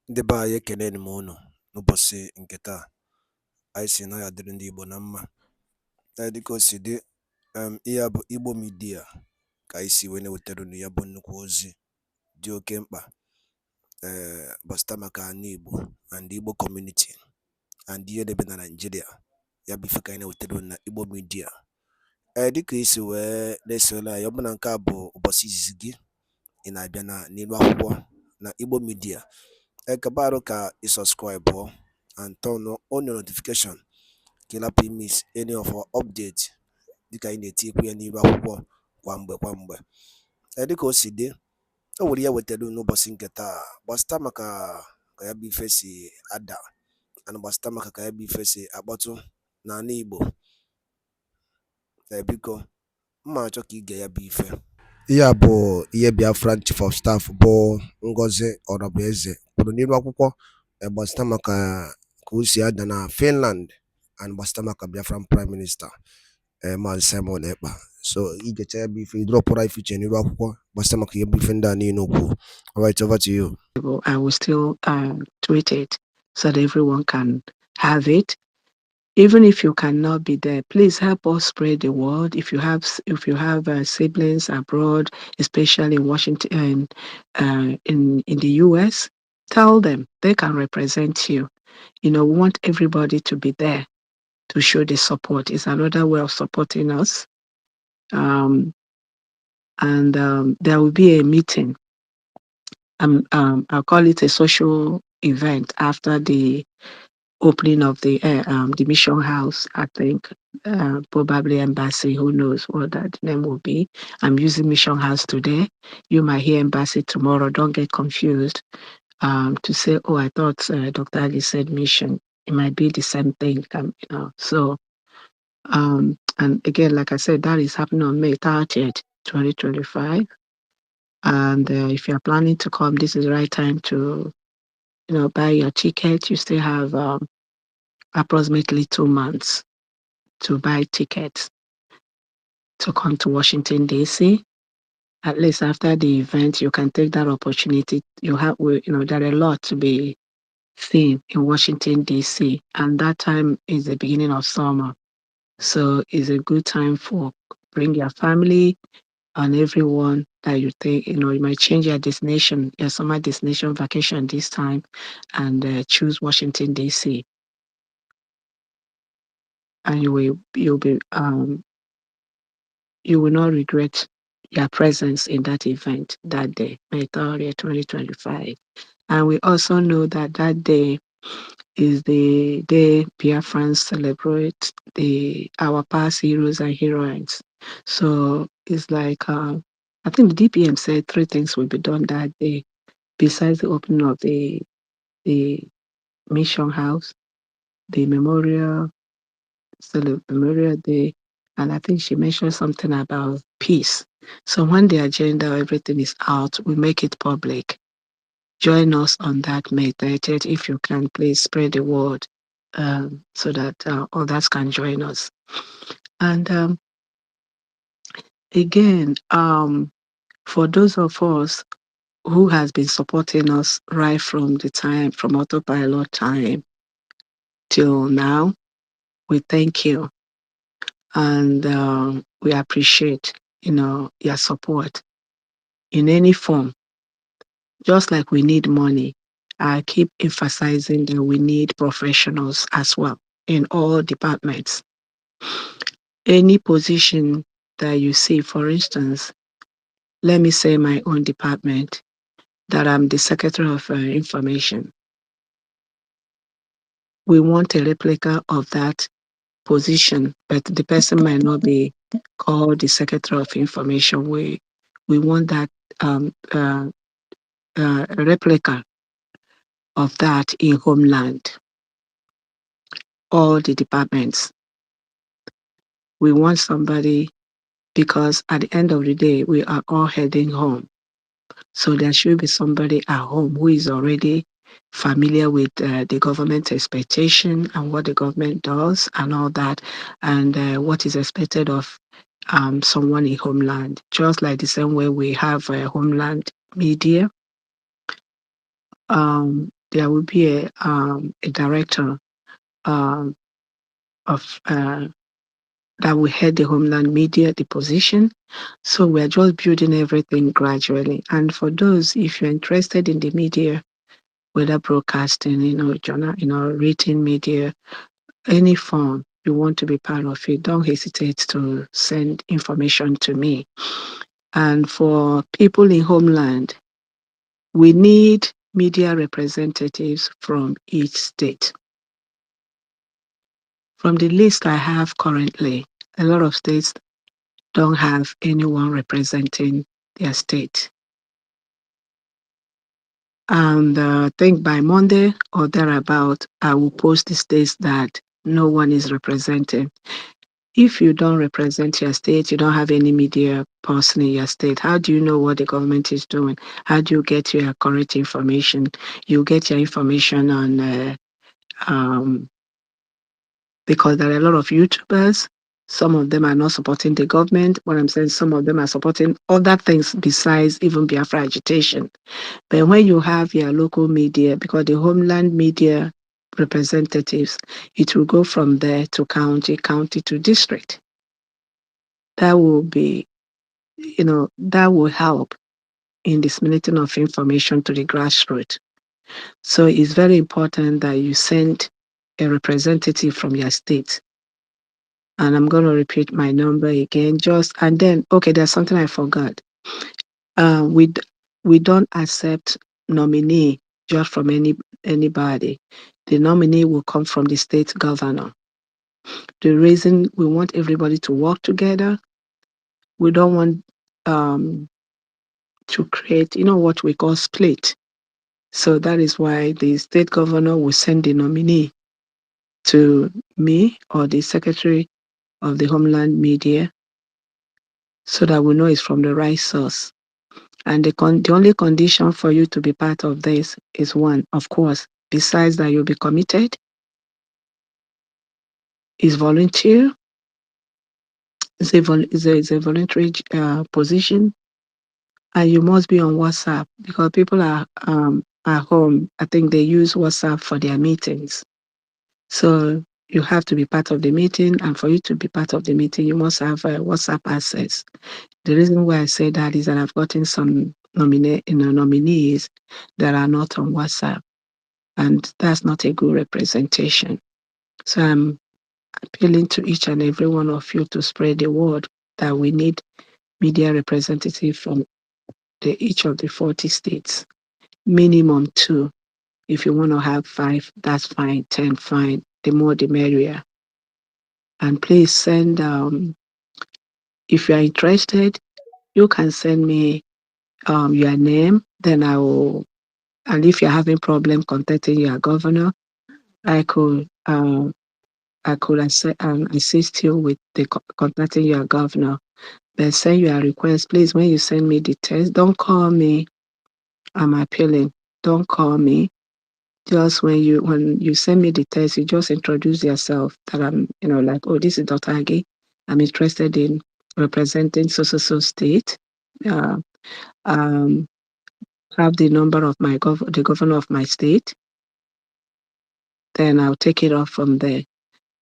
Ndị be anyị ekeneni m unu n'ụbọchị nke taa. Anyị sị na ya dịrị ndị Igbo na mma. Dịka o si dị, ihe a bụ Igbo Media ka anyị si wee na-ewetara unu ya bụ nnukwu ozi dị oke mkpa gbasịta maka ana Igbo and Igbo community and ihe debe na Nigeria. Ya bụ ife ka anyị na-ewetara unu na Igbo Media. Dịka isi wee na-esole anyị, ọ bụ na nke a bụ ụbọchị izizi gị ị na-abịa n'ilu akwụkwọ na Igbo Media, kabaru ka subscribe and turn on your notification ka ị lapụ miss any of our update dịka anyị na-etikwu ya n'ilu akwụkwọ kwa mgbe. Dịka o si dị, o nwere ya wetara n'ụbọchị nke taa gbasịta maka ka ya bụ ife si ada and gbasịta maka ka ya bụ ife si akpọtụ n'ala Igbo. Biko mma achọ ka ige ya bụ ife. Ihe a bụ ihe BIAFRA Chief of Staff bụ Ngozi Orabueze kwuru n'ilu akwụkwọ gbasịta maka ka o si ada na Finland and gbasịta maka Biafran Prime Minister Maazị Simon Ekpa. So igecha ya bụ ife idropụra ife iche n'ilu akwụkwọ gbasịta maka ihe bụ ife ndị a niile okwu. All right, over to you. I will still tweet it so that everyone can have it. Even if you cannot be there, please help us spread the word. If you have siblings abroad, especially in Washington and in the US, tell them they can represent you. We want everybody to be there to show the support. It's another way of supporting us. And there will be a meeting. I'll call it a social event after the opening of the mission house. I think probably embassy, who knows what that name will be. I'm using mission house today. You might hear embassy tomorrow. Don't get confused to say, oh, I thought Dr. Ali said mission. It might be the same thing. So and again, like I said, that is happening on May 30th, 2025. And if you're planning to come, this is the right time to buy your ticket. You still have approximately 2 months to buy tickets to come to Washington, D.C. At least after the event, you can take that opportunity. There are a lot to be seen in Washington, D.C. And that time is the beginning of summer. So it's a good time for bring your family and everyone that you think, you might change your destination, your summer destination vacation this time and choose Washington, D.C. And you will not regret your presence in that event that day, May 30th, 2025. And we also know that that day is the day Biafrans celebrate our past heroes and heroines. So it's like, I think the DPM said 3 things will be done that day, besides the opening of the mission house, the memorial day, and I think she mentioned something about peace. So when the agenda, everything is out, we make it public. Join us on that May 30th. If you can, please spread the word so that others can join us. And again, for those of us who has been supporting us right from autopilot time till now, we thank you. And we appreciate, your support in any form. Just like we need money, I keep emphasizing that we need professionals as well in all departments. Any position that you see, for instance, let me say my own department, that I'm the Secretary of Information. We want a replica of that position, but the person might not be called the Secretary of Information. We want that replica of that in Homeland. All the departments. We want somebody, because at the end of the day, we are all heading home. So there should be somebody at home who is already familiar with the government expectation and what the government does and all that, and what is expected of someone in Homeland. Just like the same way we have Homeland Media. there will be a director um, of that will head the Homeland media, the position. So we're just building everything gradually. And for those, if you're interested in the media, whether broadcasting, journal, written media, any form you want to be part of it, don't hesitate to send information to me. And for people in Homeland, we need media representatives from each state. From the list I have currently, a lot of states don't have anyone representing their state. And I think by Monday or thereabout, I will post the states that no one is representing. If you don't represent your state, you don't have any media person in your state, how do you know what the government is doing? How do you get your correct information? You get your information on, because there are a lot of YouTubers. Some of them are not supporting the government. What I'm saying, some of them are supporting other things besides even Biafra agitation. But when you have your local media, because the Homeland media representatives, it will go from there to county, county to district. That will be, that will help in disseminating of information to the grassroots. So it's very important that you send a representative from your state. And I'm going to repeat my number again. And then, okay, there's something I forgot. We don't accept nominee just from anybody. The nominee will come from the state governor. The reason we want everybody to work together, we don't want to create, what we call split. So that is why the state governor will send the nominee to me or the secretary of the Homeland Media so that we know it's from the right source. And the only condition for you to be part of this is one, of course, besides that you'll be committed, is volunteer, it's a voluntary position, and you must be on WhatsApp because people are at home. I think they use WhatsApp for their meetings. So you have to be part of the meeting, and for you to be part of the meeting, you must have WhatsApp access. The reason why I say that is that I've gotten some nominees that are not on WhatsApp, and that's not a good representation. So I'm appealing to each and every one of you to spread the word that we need media representative from each of the 40 states, minimum 2. If you want to have 5, that's fine. 10, fine. The more the merrier. And please send, if you are interested, you can send me your name. Then I will, and if you're having problem contacting your governor, I could assist you with contacting your governor. Then send your request. Please, when you send me the text, don't call me. I'm appealing. Don't call me. Just when you send me the text, you just introduce yourself that I'm, like, oh, this is Dr. Agi. I'm interested in representing so state. Uh, um, have the number of the governor of my state. Then I'll take it off from there.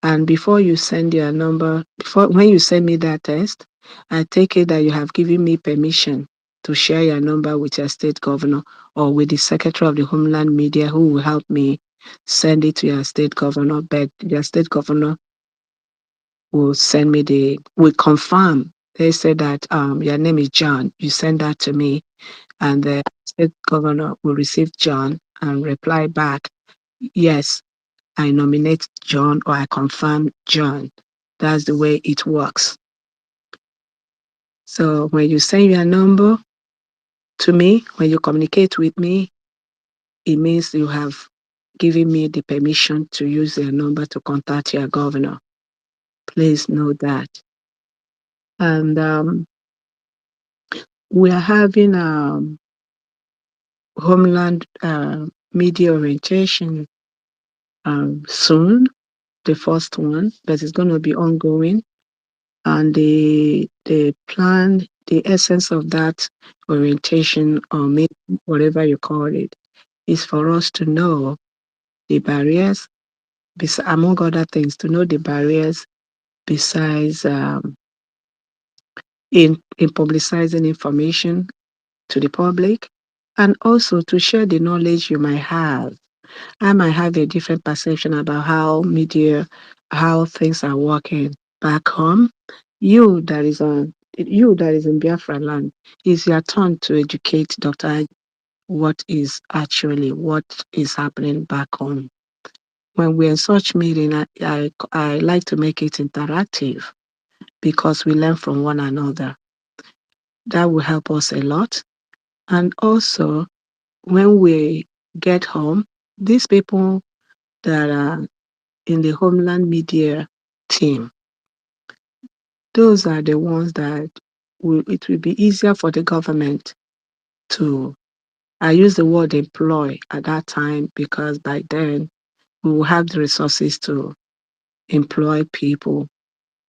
And before you send your number, when you send me that text, I take it that you have given me permission to share your number with your state governor or with the secretary of the Homeland Media who will help me send it to your state governor. But your state governor will will confirm. They say that your name is John. You send that to me, and the state governor will receive John and reply back, yes, I nominate John or I confirm John. That's the way it works. So when you send your number to me, when you communicate with me, it means you have given me the permission to use your number to contact your governor. Please know that. And we are having Homeland media orientation soon, the first one, but it's going to be ongoing. And the plan, the essence of that orientation or whatever you call it, is for us to know the barriers, among other things, to know the barriers besides in publicizing information to the public, and also to share the knowledge you might have. I might have a different perception about how things are working back home. You that is in Biafra land, it's your turn to educate Dr. What is happening back home. When we're in such meeting, I like to make it interactive because we learn from one another. That will help us a lot. And also, when we get home, these people that are in the Homeland media team, those are the ones that it will be easier for the government to, I use the word employ at that time, because by then we will have the resources to employ people.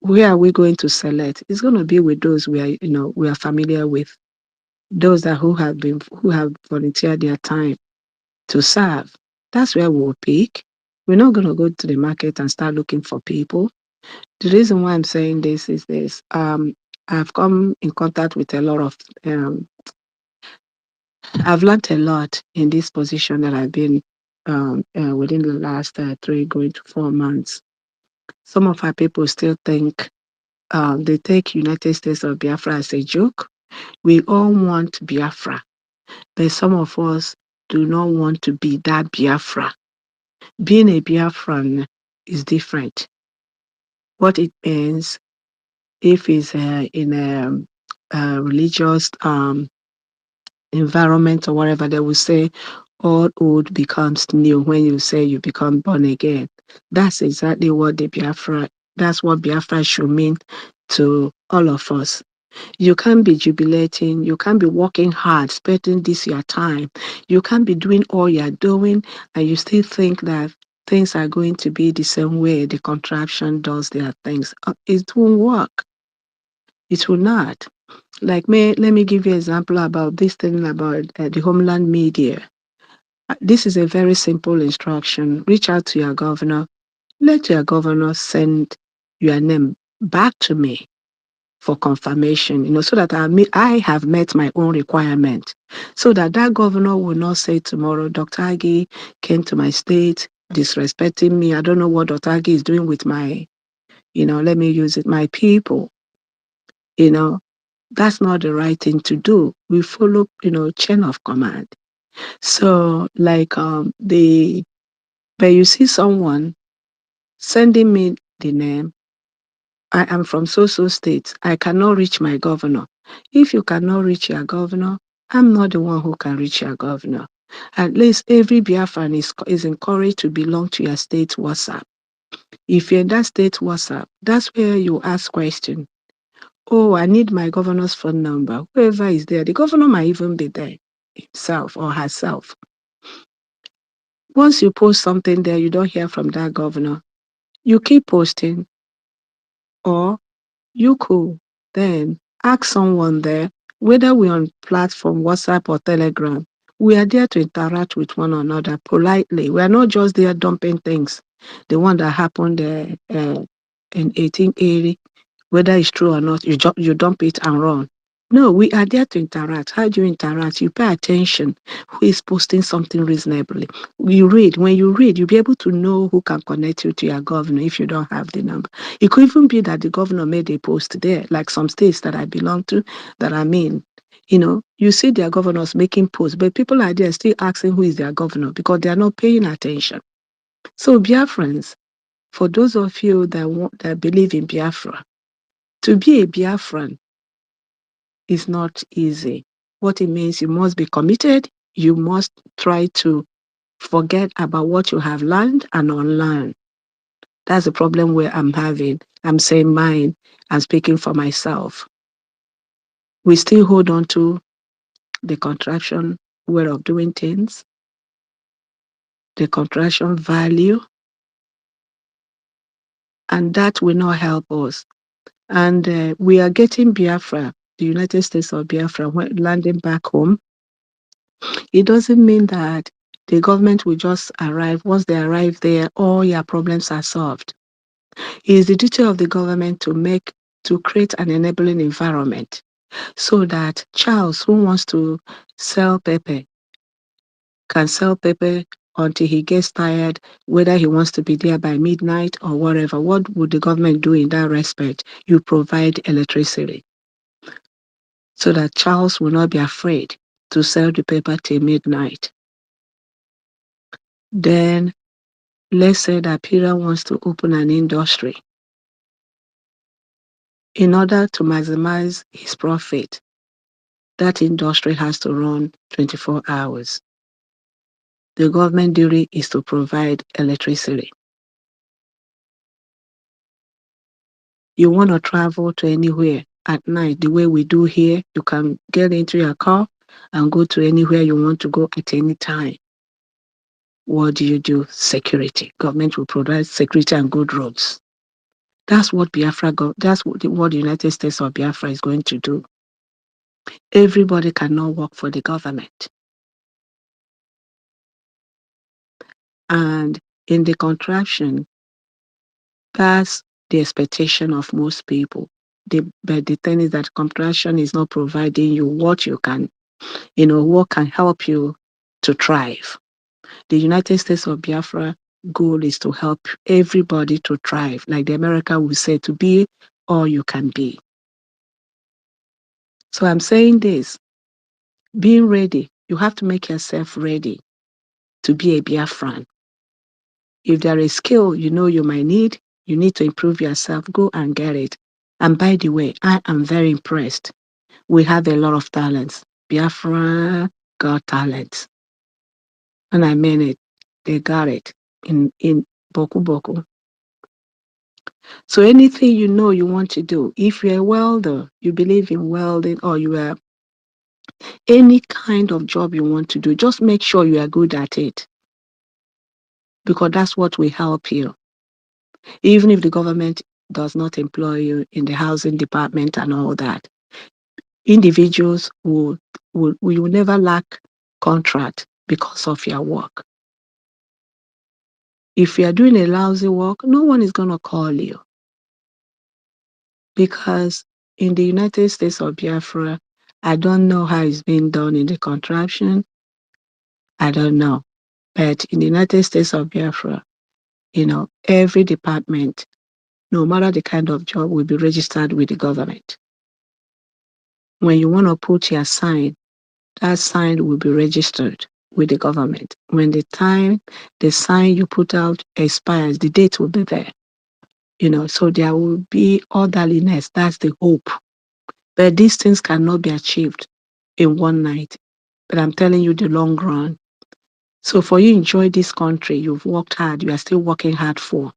Where are we going to select? It's going to be with those we are familiar with, those who have volunteered their time to serve. That's where we'll pick. We're not going to go to the market and start looking for people. The reason why I'm saying this is this. I've come in contact with a lot of, I've learned a lot in this position that I've been within the last 3 going to 4 months. Some of our people still think, they take United States of Biafra as a joke. We all want Biafra, but some of us do not want to be that Biafra. Being a Biafran is different. What it means, if it's in a religious environment or whatever, they will say all old becomes new when you say you become born again. That's exactly what that's what Biafra should mean to all of us. You can't be jubilating, you can't be working hard, spending this your time. You can't be doing all you're doing and you still think that things are going to be the same way the contraption does their things. It won't work. It will not. Like let me give you an example about this thing about the Homeland media. This is a very simple instruction. Reach out to your governor. Let your governor send your name back to me for confirmation, so that I have met my own requirement, so that governor will not say tomorrow, Dr. Agi came to my state disrespecting me. I don't know what Dr. Agi is doing with my, let me use it, my people. That's not the right thing to do. We follow, chain of command. So but you see someone sending me the name, I am from so state. I cannot reach my governor. If you cannot reach your governor, I'm not the one who can reach your governor. At least every Biafran is encouraged to belong to your state WhatsApp. If you're in that state WhatsApp, that's where you ask questions. Oh, I need my governor's phone number. Whoever is there, the governor might even be there himself or herself. Once you post something there, you don't hear from that governor. You keep posting, or you could then ask someone there, whether we're on platform, WhatsApp or Telegram. We are there to interact with one another politely. We are not just there dumping things. The one that happened in 1880, whether it's true or not, you dump it and run. No, we are there to interact. How do you interact? You pay attention who is posting something reasonably. You read. When you read, you'll be able to know who can connect you to your governor if you don't have the number. It could even be that the governor made a post there, like some states that I belong to, that I mean. You see their governors making posts, but people are there still asking who is their governor because they are not paying attention. So, Biafrans, for those of you that believe in Biafra, to be a Biafran is not easy. What it means, you must be committed. You must try to forget about what you have learned and unlearn. That's the problem where I'm having. I'm saying mine. I'm speaking for myself. We still hold on to the contraction way of doing things, the contraction value, and that will not help us. And we are getting Biafra, the United States of Biafra, landing back home. It doesn't mean that The government will just arrive. Once they arrive there, all your problems are solved. It is the duty of the government to create an enabling environment so that Charles, who wants to sell pepper, can sell pepper until he gets tired, whether he wants to be there by midnight or whatever. What would the government do in that respect? You provide electricity so that Charles will not be afraid to sell the paper till midnight. Then let's say that Peter wants to open an industry. In order to maximize his profit, that industry has to run 24 hours. The government duty is to provide electricity. You want to travel to anywhere at night, the way we do here, you can get into your car and go to anywhere you want to go at any time. What do? Security. Government will provide security and good roads. That's what that's what the United States of Biafra is going to do. Everybody cannot work for the government. And in the contraction, that's the expectation of most people. But the thing is that contraction is not providing you what you can, what can help you to thrive. The United States of Biafra goal is to help everybody to thrive. Like the America will say, to be all you can be. So I'm saying this, being ready, you have to make yourself ready to be a Biafran. If there is skill you might need, you need to improve yourself, go and get it. And by the way, I am very impressed. We have a lot of talents. Biafra got talent. And I mean it. They got it in Boku Boku. So anything you want to do, if you're a welder, you believe in welding, or you are any kind of job you want to do, just make sure you are good at it. Because that's what will help you. Even if the government does not employ you in the housing department and all that, individuals will never lack contract because of your work. If you are doing a lousy work, no one is going to call you. Because in the United States of Biafra, I don't know how it's being done in the contraption. I don't know. But in the United States of Biafra, every department, no matter the kind of job, will be registered with the government. When you want to put your sign, that sign will be registered with the government. When the sign you put out expires, the date will be there. So there will be orderliness. That's the hope. But these things cannot be achieved in one night. But I'm telling you the long run. So for you enjoy this country, you've worked hard, you are still working hard for.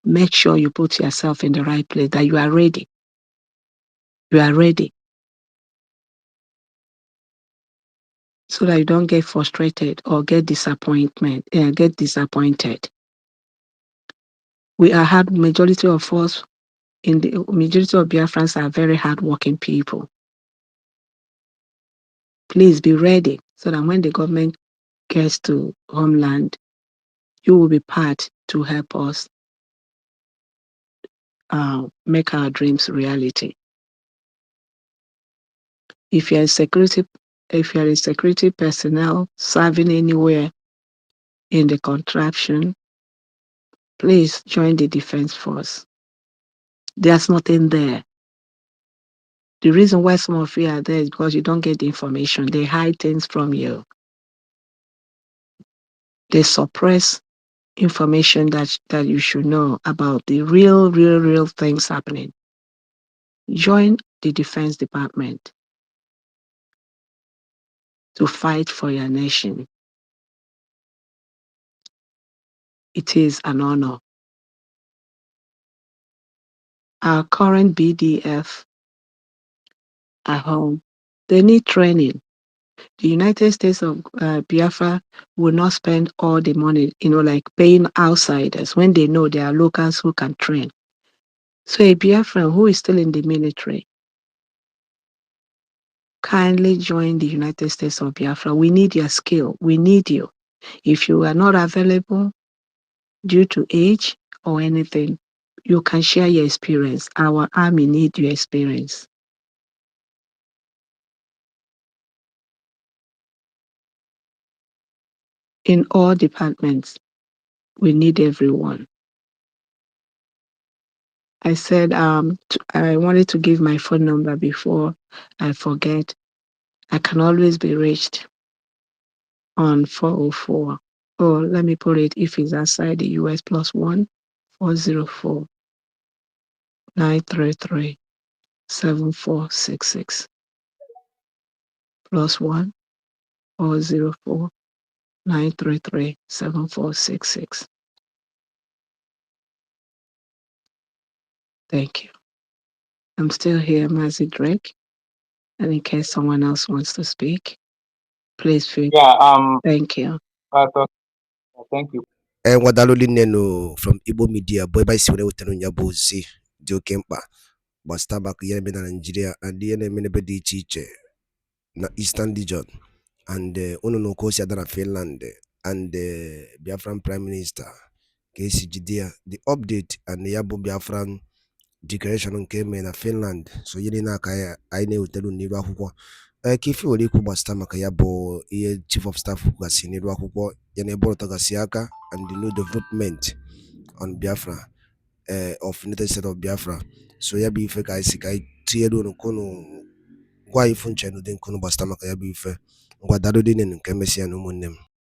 Make sure you put yourself in the right place, that you are ready. You are ready. So that you don't get frustrated or get disappointed. We are hard, majority of us, the majority of Biafrans are very hardworking people. Please be ready so that when the government gets to Homeland, you will be part to help us make our dreams reality. If you're a security personnel serving anywhere in the contraption, please join the defense force. There's nothing there. The reason why some of you are there is because you don't get the information. They hide things from you. They suppress information that you should know about the real things happening. Join the Defense Department to fight for your nation. It is an honor. Our current BDF at home, they need training. The United States of Biafra will not spend all the money, like paying outsiders when they know there are locals who can train. So a Biafran who is still in the military, kindly join the United States of Biafra. We need your skill. We need you. If you are not available due to age or anything, you can share your experience. Our army need your experience. In all departments, we need everyone. I said I wanted to give my phone number before I forget. I can always be reached on 404. Or let me put it, if it's outside the US, +1 404 933 7466. +1 404 933 7466. Thank you. I'm still here, Mazi Drake. And in case someone else wants to speak, please feel. Yeah. Thank you. Thank you. Nwadalụ nne from Igbo media bụ ebe anyị si were wetara ya bụ ozi dị oke mkpa gbasara maka ihe na-eme na Nigeria and ihe na-eme n'ebe dị iche iche na Eastern region and unu na oke osi ada na Finland and Biafran Prime Minister ka esi jide ya the update and ya bụ Biafran declaration nke eme na Finland so ihe niile aka ya anyị na-ewetara n'iru akwụkwọ ka ife nwere ikwu gbasara maka ya bụ ihe Chief of Staff kwugasị n'iru akwụkwọ ya na ebe ọtọgasị aka and the new development on Biafra of United States of Biafra so ya bụ ife ka anyị si ka anyị tinyere unu kunu gwa ifu nche n'ụdị nkunu gbasara maka ya bụ ife ngwa daalụ dị nne nke emesịa na ụmụnne m